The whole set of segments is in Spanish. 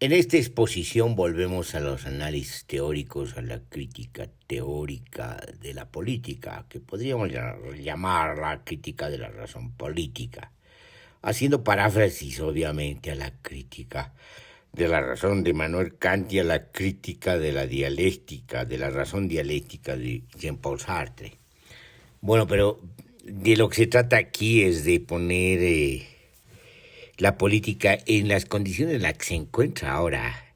En esta exposición volvemos a los análisis teóricos, a la crítica teórica de la política, que podríamos llamar la crítica de la razón política, haciendo paráfrasis obviamente a la crítica de la razón de Immanuel Kant y a la crítica de la dialéctica, de la razón dialéctica de Jean-Paul Sartre. Bueno, pero de lo que se trata aquí es de poner la política en las condiciones en las que se encuentra ahora,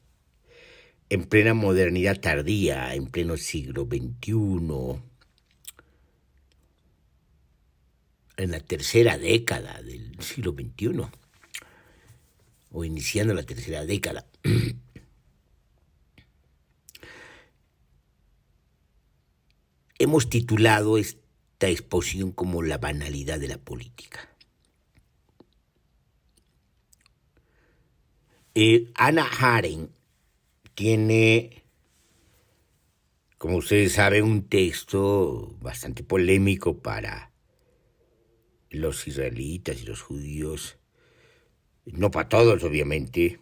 en plena modernidad tardía, en pleno siglo XXI, en la tercera década del siglo XXI, o iniciando la tercera década. Hemos titulado esta exposición como La banalidad de la política. Hannah Arendt tiene, como ustedes saben, un texto bastante polémico para los israelitas y los judíos, no para todos obviamente,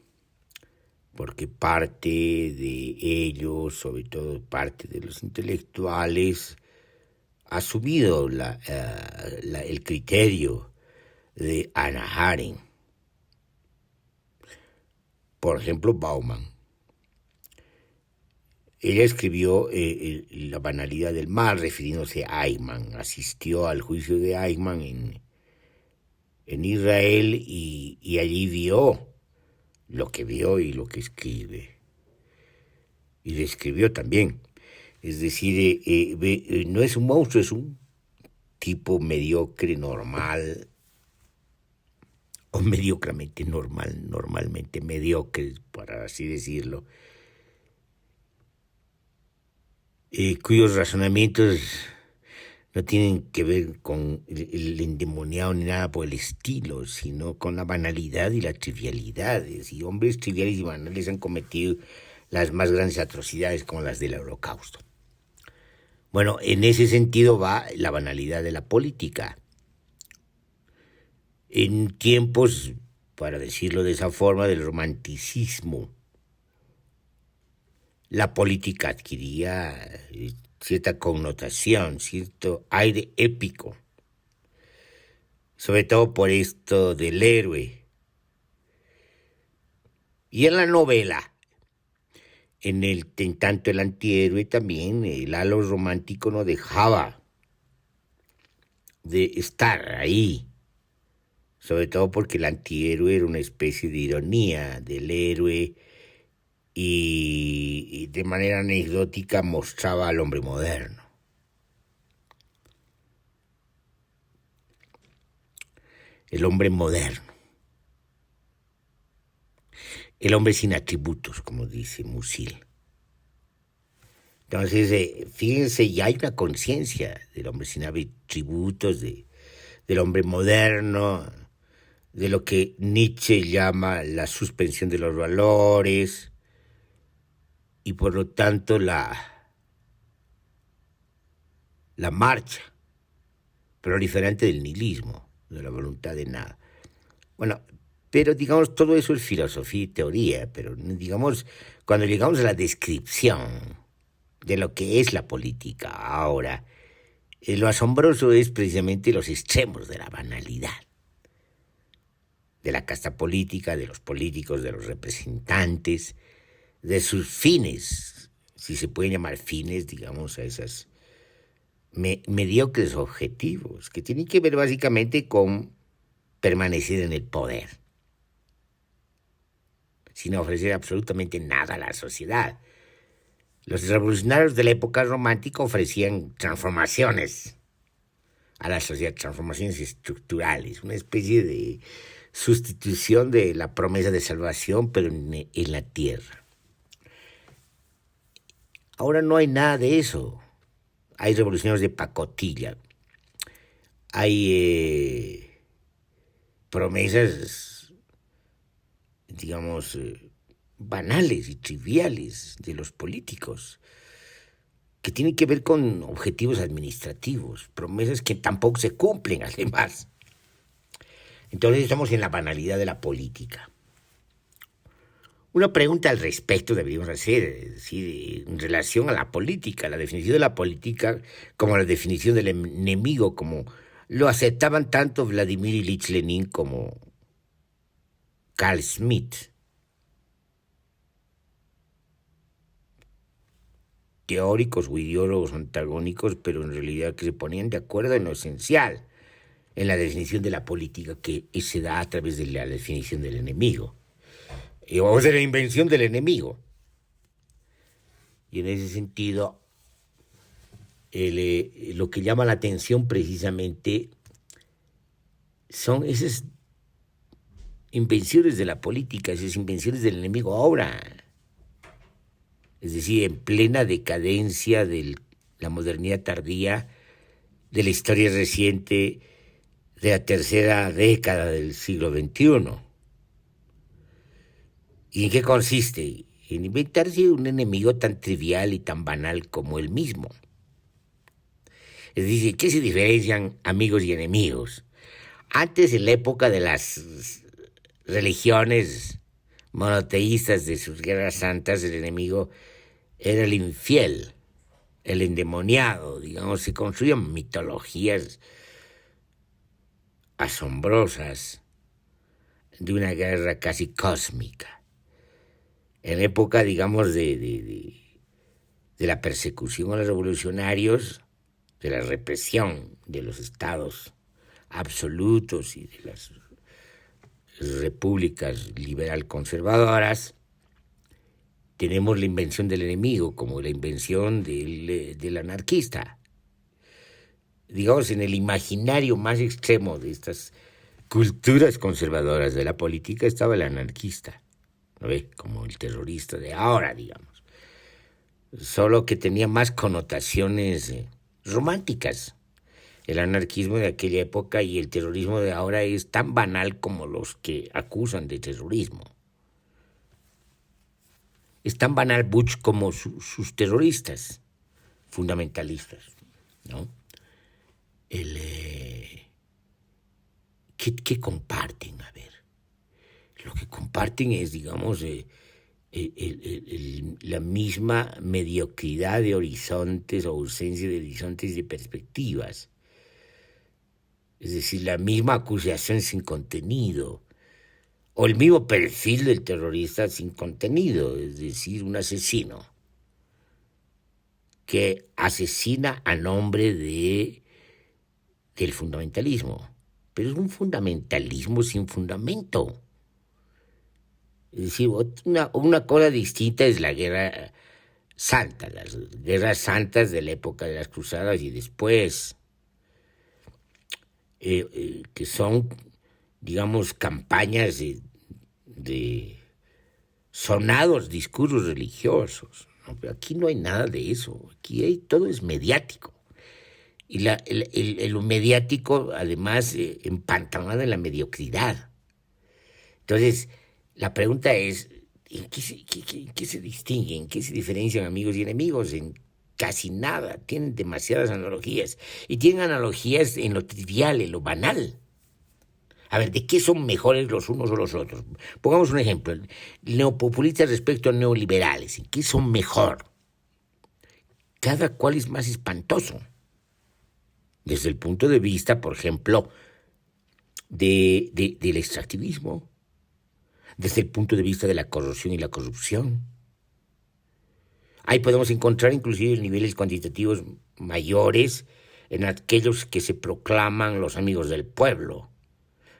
porque parte de ellos, sobre todo parte de los intelectuales, ha asumido el criterio de Hannah Arendt. Por ejemplo, Bauman. Ella escribió La banalidad del mal, refiriéndose a Eichmann. Asistió al juicio de Eichmann en Israel y allí vio lo que vio y lo que escribe. Y describió también. Es decir, no es un monstruo, es un tipo mediocre, normal, o mediocramente normal, normalmente mediocre, para así decirlo, cuyos razonamientos no tienen que ver con el endemoniado ni nada por el estilo, sino con la banalidad y las trivialidades. Y hombres triviales y banales han cometido las más grandes atrocidades como las del Holocausto. Bueno, en ese sentido va la banalidad de la política. En tiempos, para decirlo de esa forma, del romanticismo, la política adquiría cierta connotación, cierto aire épico, sobre todo por esto del héroe. Y en la novela, en tanto el antihéroe también, el halo romántico no dejaba de estar ahí, sobre todo porque el antihéroe era una especie de ironía del héroe y de manera anecdótica mostraba al hombre moderno. El hombre moderno. El hombre sin atributos, como dice Musil. Entonces, fíjense, ya hay una conciencia del hombre sin atributos, del hombre moderno, de lo que Nietzsche llama la suspensión de los valores y por lo tanto la marcha proliferante del nihilismo, de la voluntad de nada. Bueno, pero digamos, todo eso es filosofía y teoría, pero digamos, cuando llegamos a la descripción de lo que es la política ahora, lo asombroso es precisamente los extremos de la banalidad, de la casta política, de los políticos, de los representantes, de sus fines, si se pueden llamar fines, digamos, a esas mediocres objetivos, que tienen que ver básicamente con permanecer en el poder, sin ofrecer absolutamente nada a la sociedad. Los revolucionarios de la época romántica ofrecían transformaciones a la sociedad, transformaciones estructurales, una especie de sustitución de la promesa de salvación, pero en la tierra. Ahora no hay nada de eso. Hay revolucionarios de pacotilla, hay promesas, digamos, banales y triviales de los políticos, que tienen que ver con objetivos administrativos, promesas que tampoco se cumplen además. Entonces estamos en la banalidad de la política. Una pregunta al respecto deberíamos hacer, es decir, en relación a la política, la definición de la política como la definición del enemigo, como lo aceptaban tanto Vladimir Ilich Lenin como Carl Schmitt. Teóricos o ideólogos antagónicos, pero en realidad que se ponían de acuerdo en lo esencial, en la definición de la política que se da a través de la definición del enemigo, o de la invención del enemigo. Y en ese sentido, lo que llama la atención precisamente son esas invenciones de la política, esas invenciones del enemigo ahora. Es decir, en plena decadencia de la modernidad tardía, de la historia reciente, de la tercera década del siglo XXI. ¿Y en qué consiste? En inventarse un enemigo tan trivial y tan banal como él mismo. Es decir, ¿qué se diferencian amigos y enemigos? Antes, en la época de las religiones monoteístas de sus guerras santas, el enemigo era el infiel, el endemoniado, digamos, se construían mitologías asombrosas de una guerra casi cósmica. En época, digamos, de la persecución a los revolucionarios, de la represión de los estados absolutos y de las repúblicas liberal conservadoras, tenemos la invención del enemigo como la invención del anarquista. Digamos, en el imaginario más extremo de estas culturas conservadoras de la política estaba el anarquista, ¿no ve? Como el terrorista de ahora, digamos. Solo que tenía más connotaciones románticas. El anarquismo de aquella época y el terrorismo de ahora es tan banal como los que acusan de terrorismo. Es tan banal Bush como sus terroristas fundamentalistas, ¿no? ¿Qué comparten? A ver, lo que comparten es, digamos, la misma mediocridad de horizontes o ausencia de horizontes y de perspectivas. Es decir, la misma acusación sin contenido, o el mismo perfil del terrorista sin contenido, es decir, un asesino que asesina a nombre del fundamentalismo, pero es un fundamentalismo sin fundamento. Es decir, una cosa distinta es la guerra santa, las guerras santas de la época de las cruzadas y después, que son, digamos, campañas de sonados discursos religiosos, ¿no? Pero aquí no hay nada de eso, aquí todo es mediático. Y lo mediático, además, empantanado en la mediocridad. Entonces, la pregunta es, ¿en qué se distinguen? ¿En qué se diferencian amigos y enemigos? En casi nada. Tienen demasiadas analogías. Y tienen analogías en lo trivial, en lo banal. A ver, ¿de qué son mejores los unos o los otros? Pongamos un ejemplo. Neopopulistas respecto a neoliberales. ¿En qué son mejor? Cada cual es más espantoso. Desde el punto de vista, por ejemplo, del extractivismo, desde el punto de vista de la corrupción y la corrupción. Ahí podemos encontrar inclusive niveles cuantitativos mayores en aquellos que se proclaman los amigos del pueblo,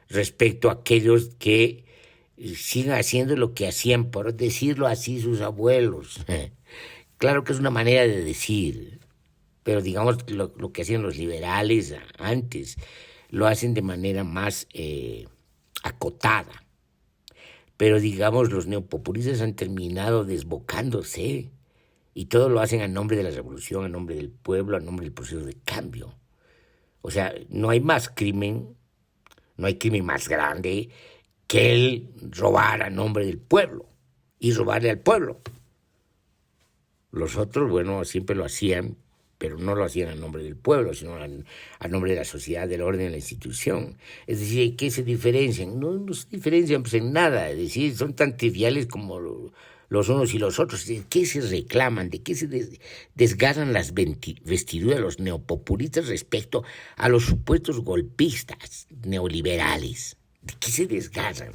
respecto a aquellos que siguen haciendo lo que hacían, por decirlo así, sus abuelos. Claro que es una manera de decir, pero digamos lo que hacían los liberales antes, lo hacen de manera más acotada. Pero digamos, los neopopulistas han terminado desbocándose y todo lo hacen a nombre de la revolución, a nombre del pueblo, a nombre del proceso de cambio. O sea, no hay más crimen, no hay crimen más grande que el robar a nombre del pueblo y robarle al pueblo. Los otros, bueno, siempre lo hacían pero no lo hacían a nombre del pueblo, sino a nombre de la sociedad, del orden, de la institución. Es decir, ¿qué se diferencian? No se diferencian pues, en nada, es decir, son tan triviales como los unos y los otros. ¿De qué se reclaman? ¿De qué se desgarran las vestiduras los neopopulistas respecto a los supuestos golpistas neoliberales? ¿De qué se desgarran?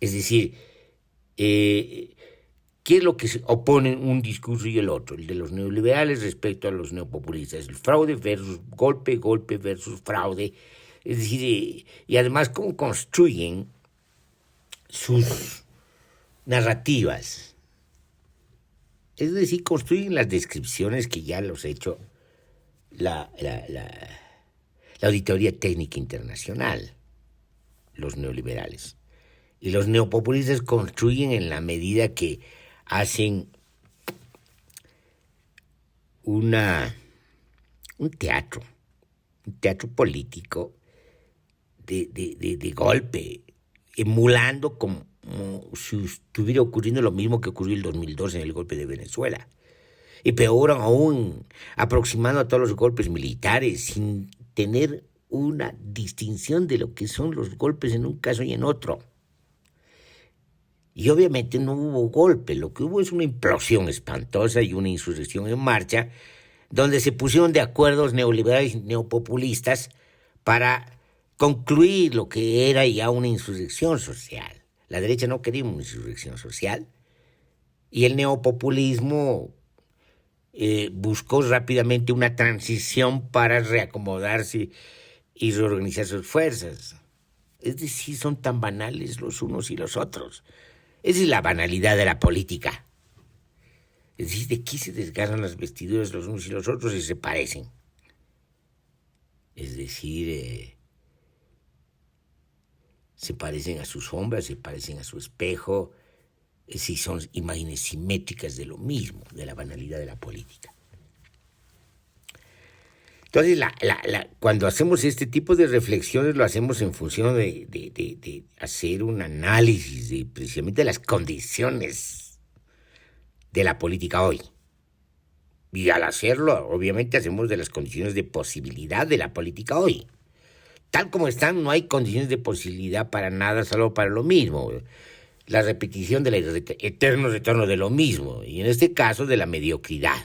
Es decir, ¿qué es lo que se opone un discurso y el otro? El de los neoliberales respecto a los neopopulistas. El fraude versus golpe, golpe versus fraude. Es decir, y además cómo construyen sus narrativas. Es decir, construyen las descripciones que ya los ha hecho la Auditoría Técnica Internacional, los neoliberales. Y los neopopulistas construyen en la medida que hacen un teatro político de golpe, emulando como si estuviera ocurriendo lo mismo que ocurrió en el 2012 en el golpe de Venezuela. Y peor aún, aproximando a todos los golpes militares sin tener una distinción de lo que son los golpes en un caso y en otro. Y obviamente no hubo golpe, lo que hubo es una implosión espantosa y una insurrección en marcha, donde se pusieron de acuerdo neoliberales y neopopulistas para concluir lo que era ya una insurrección social. La derecha no quería una insurrección social y el neopopulismo buscó rápidamente una transición para reacomodarse y reorganizar sus fuerzas. Es decir, son tan banales los unos y los otros. Esa es la banalidad de la política. Es decir, ¿de qué se desgarran las vestiduras los unos y los otros y se parecen? Es decir, se parecen a su sombra, se parecen a su espejo, si son imágenes simétricas de lo mismo, de la banalidad de la política. Entonces, cuando hacemos este tipo de reflexiones, lo hacemos en función de hacer un análisis de precisamente las condiciones de la política hoy. Y al hacerlo, obviamente, hacemos de las condiciones de posibilidad de la política hoy. Tal como están, no hay condiciones de posibilidad para nada, salvo para lo mismo. La repetición del eterno retorno de lo mismo, y en este caso de la mediocridad.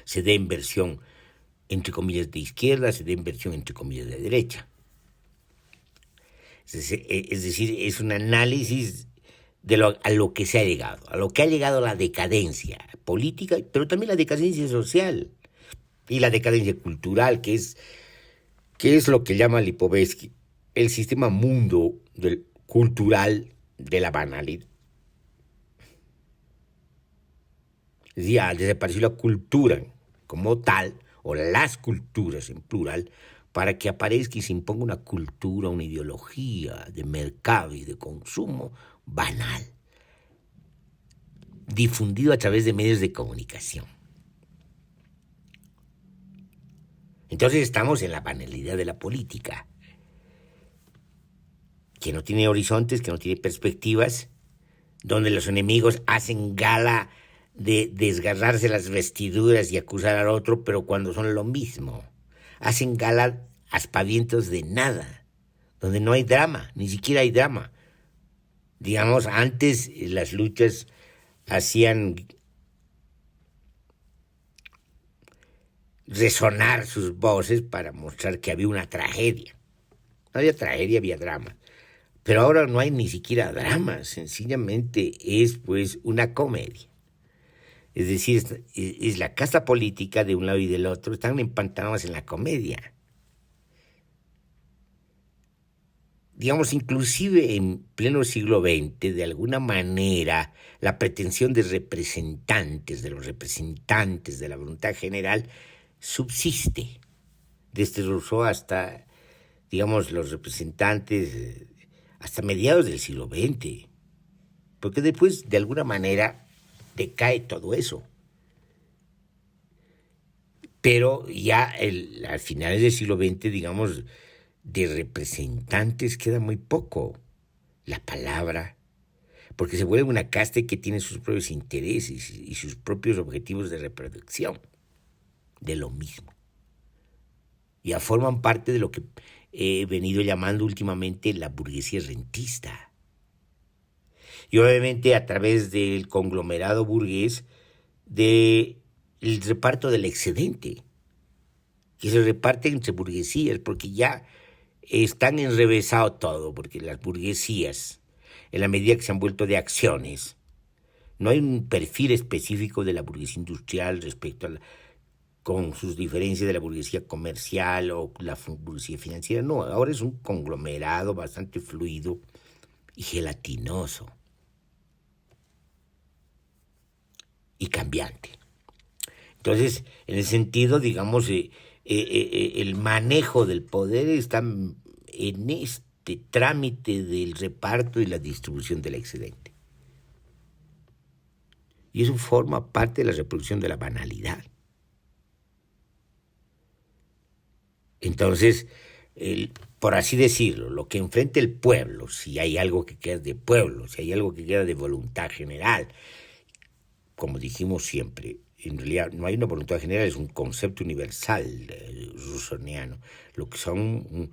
Se da inversión, entre comillas, de izquierda, se da inversión, entre comillas, de derecha. Es decir, es un análisis de a lo que se ha llegado, a lo que ha llegado la decadencia política, pero también la decadencia social y la decadencia cultural, que es lo que llama Lipovetsky el sistema mundo cultural de la banalidad. Es decir, ha desaparecido la cultura como tal, o las culturas en plural, para que aparezca y se imponga una cultura, una ideología de mercado y de consumo banal, difundido a través de medios de comunicación. Entonces estamos en la banalidad de la política, que no tiene horizontes, que no tiene perspectivas, donde los enemigos hacen gala de desgarrarse las vestiduras y acusar al otro, pero cuando son lo mismo. Hacen gala aspavientos de nada, donde no hay drama, ni siquiera hay drama. Digamos, antes las luchas hacían resonar sus voces para mostrar que había una tragedia. No había tragedia, había drama. Pero ahora no hay ni siquiera drama, sencillamente es pues una comedia. Es decir, es la casta política de un lado y del otro, están empantanados en la comedia. Digamos, inclusive en pleno siglo XX, de alguna manera, la pretensión de los representantes de la voluntad general, subsiste. Desde Rousseau hasta, digamos, los representantes, hasta mediados del siglo XX. Porque después, de alguna manera, decae todo eso. Pero ya a finales del siglo XX, digamos, de representantes queda muy poco. La palabra porque se vuelve una casta que tiene sus propios intereses y sus propios objetivos de reproducción de lo mismo. Ya forman parte de lo que he venido llamando últimamente la burguesía rentista. Y obviamente a través del conglomerado burgués del reparto del excedente, que se reparte entre burguesías, porque ya están enrevesado todo, porque las burguesías, en la medida que se han vuelto de acciones, no hay un perfil específico de la burguesía industrial respecto a con sus diferencias de la burguesía comercial o la burguesía financiera. No, ahora es un conglomerado bastante fluido y gelatinoso y cambiante. Entonces, en ese sentido, digamos, el manejo del poder está en este trámite del reparto y la distribución del excedente. Y eso forma parte de la reproducción de la banalidad. Entonces, por así decirlo, lo que enfrenta el pueblo, si hay algo que queda de pueblo, si hay algo que queda de voluntad general, como dijimos siempre, en realidad no hay una voluntad general, es un concepto universal rusoniano. Lo que son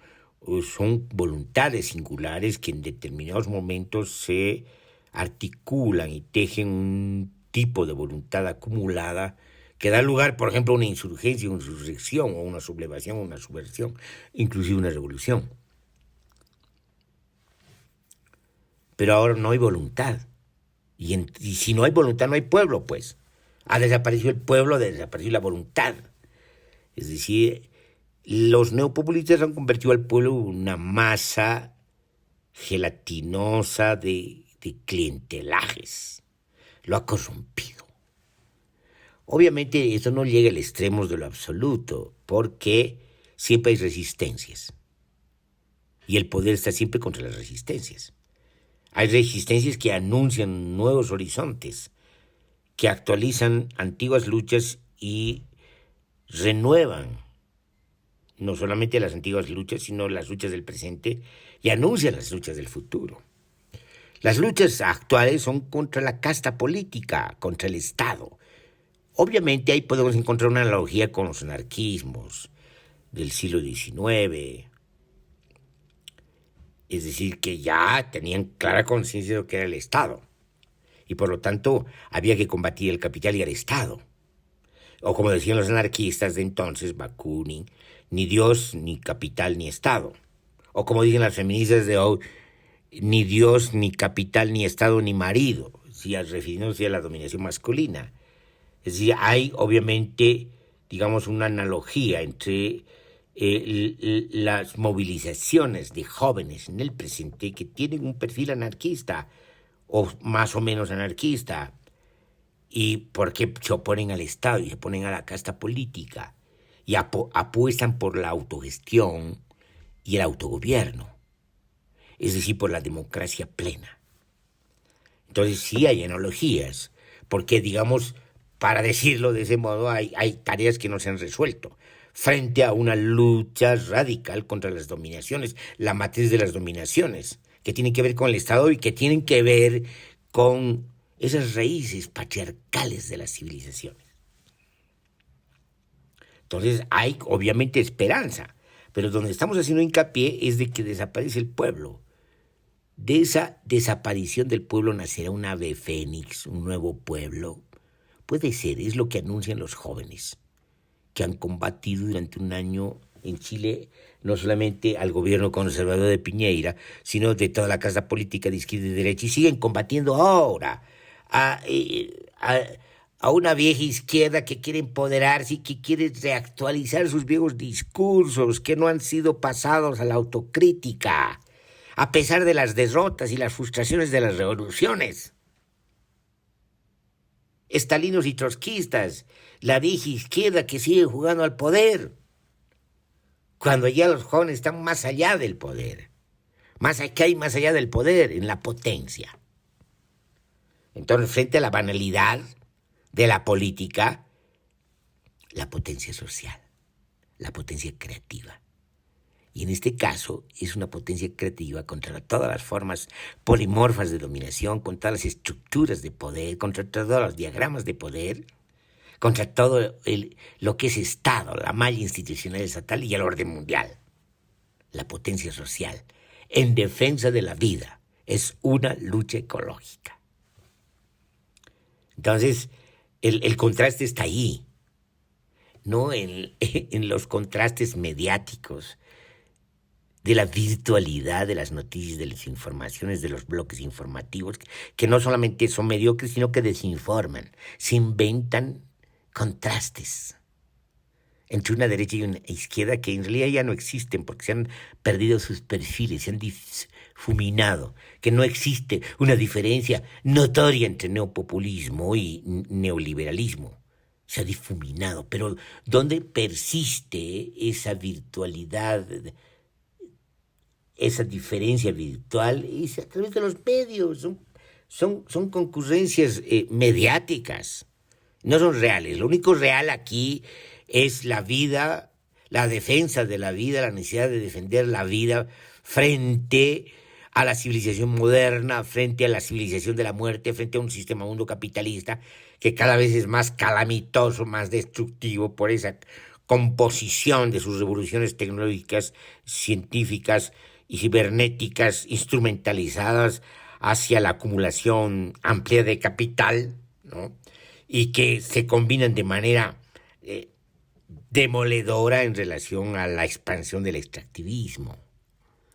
voluntades singulares que en determinados momentos se articulan y tejen un tipo de voluntad acumulada que da lugar, por ejemplo, a una insurgencia, una insurrección, o una sublevación, o una subversión, inclusive una revolución. Pero ahora no hay voluntad. Y si no hay voluntad, no hay pueblo, pues. Ha desaparecido el pueblo, ha desaparecido la voluntad. Es decir, los neopopulistas han convertido al pueblo en una masa gelatinosa de clientelajes. Lo ha corrompido. Obviamente esto no llega al extremo de lo absoluto, porque siempre hay resistencias. Y el poder está siempre contra las resistencias. Hay resistencias que anuncian nuevos horizontes, que actualizan antiguas luchas y renuevan no solamente las antiguas luchas, sino las luchas del presente, y anuncian las luchas del futuro. Las luchas actuales son contra la casta política, contra el Estado. Obviamente ahí podemos encontrar una analogía con los anarquismos del siglo XIX. Es decir, que ya tenían clara conciencia de lo que era el Estado. Y por lo tanto había que combatir el capital y el Estado. O como decían los anarquistas de entonces, Bakunin, ni Dios, ni capital, ni Estado. O como dicen las feministas de hoy, ni Dios, ni capital, ni Estado, ni marido, si refiriéndose a la dominación masculina. Es decir, hay obviamente, digamos, una analogía entre las movilizaciones de jóvenes en el presente que tienen un perfil anarquista o más o menos anarquista y porque se oponen al Estado y se oponen a la casta política y apuestan por la autogestión y el autogobierno, es decir, por la democracia plena. Entonces sí hay analogías, porque digamos, para decirlo de ese modo, hay tareas que no se han resuelto frente a una lucha radical contra las dominaciones, la matriz de las dominaciones, que tienen que ver con el Estado y que tienen que ver con esas raíces patriarcales de las civilizaciones. Entonces hay obviamente esperanza, pero donde estamos haciendo hincapié es de que desaparece el pueblo. De esa desaparición del pueblo nacerá un ave fénix, un nuevo pueblo. Puede ser, es lo que anuncian los jóvenes, que han combatido durante un año en Chile, no solamente al gobierno conservador de Piñera, sino de toda la clase política de izquierda y derecha, y siguen combatiendo ahora a una vieja izquierda que quiere empoderarse y que quiere reactualizar sus viejos discursos que no han sido pasados a la autocrítica, a pesar de las derrotas y las frustraciones de las revoluciones. Estalinos y trotskistas, la vieja izquierda que sigue jugando al poder, cuando ya los jóvenes están más allá del poder, que hay más allá del poder, en la potencia. Entonces, frente a la banalidad de la política, la potencia social, la potencia creativa. Y en este caso es una potencia creativa contra todas las formas polimorfas de dominación, contra las estructuras de poder, contra todos los diagramas de poder, contra todo lo que es Estado, la malla institucional estatal y el orden mundial. La potencia social en defensa de la vida es una lucha ecológica. Entonces, el contraste está ahí, no en los contrastes mediáticos de la virtualidad de las noticias, de las informaciones, de los bloques informativos, que no solamente son mediocres, sino que desinforman, se inventan contrastes entre una derecha y una izquierda que en realidad ya no existen porque se han perdido sus perfiles, se han difuminado, que no existe una diferencia notoria entre neopopulismo y neoliberalismo. Se ha difuminado, pero ¿dónde persiste esa virtualidad, esa diferencia virtual? Es a través de los medios, son concurrencias mediáticas, no son reales. Lo único real aquí es la vida, la defensa de la vida, la necesidad de defender la vida frente a la civilización moderna, frente a la civilización de la muerte, frente a un sistema mundo capitalista que cada vez es más calamitoso, más destructivo por esa composición de sus revoluciones tecnológicas, científicas y cibernéticas instrumentalizadas hacia la acumulación amplia de capital, ¿no? Y que se combinan de manera demoledora en relación a la expansión del extractivismo,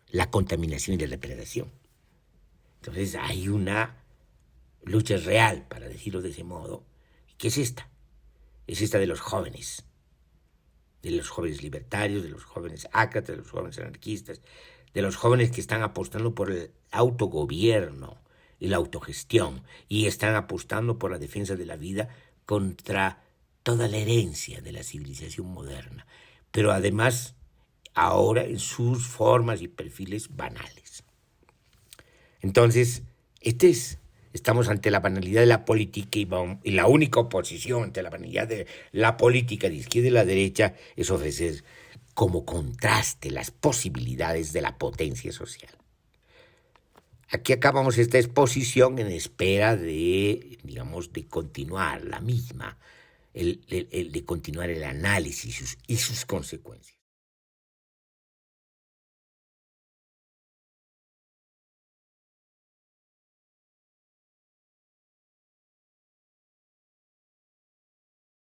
la contaminación y la depredación. Entonces hay una lucha real, para decirlo de ese modo, que es esta de los jóvenes libertarios, de los jóvenes ácratas, de los jóvenes anarquistas, de los jóvenes que están apostando por el autogobierno y la autogestión, y están apostando por la defensa de la vida contra toda la herencia de la civilización moderna, pero además ahora en sus formas y perfiles banales. Entonces, estamos ante la banalidad de la política y la única oposición ante la banalidad de la política de izquierda y la derecha es ofrecer como contraste las posibilidades de la potencia social. Aquí acabamos esta exposición en espera de continuar la misma, de continuar el análisis y sus consecuencias.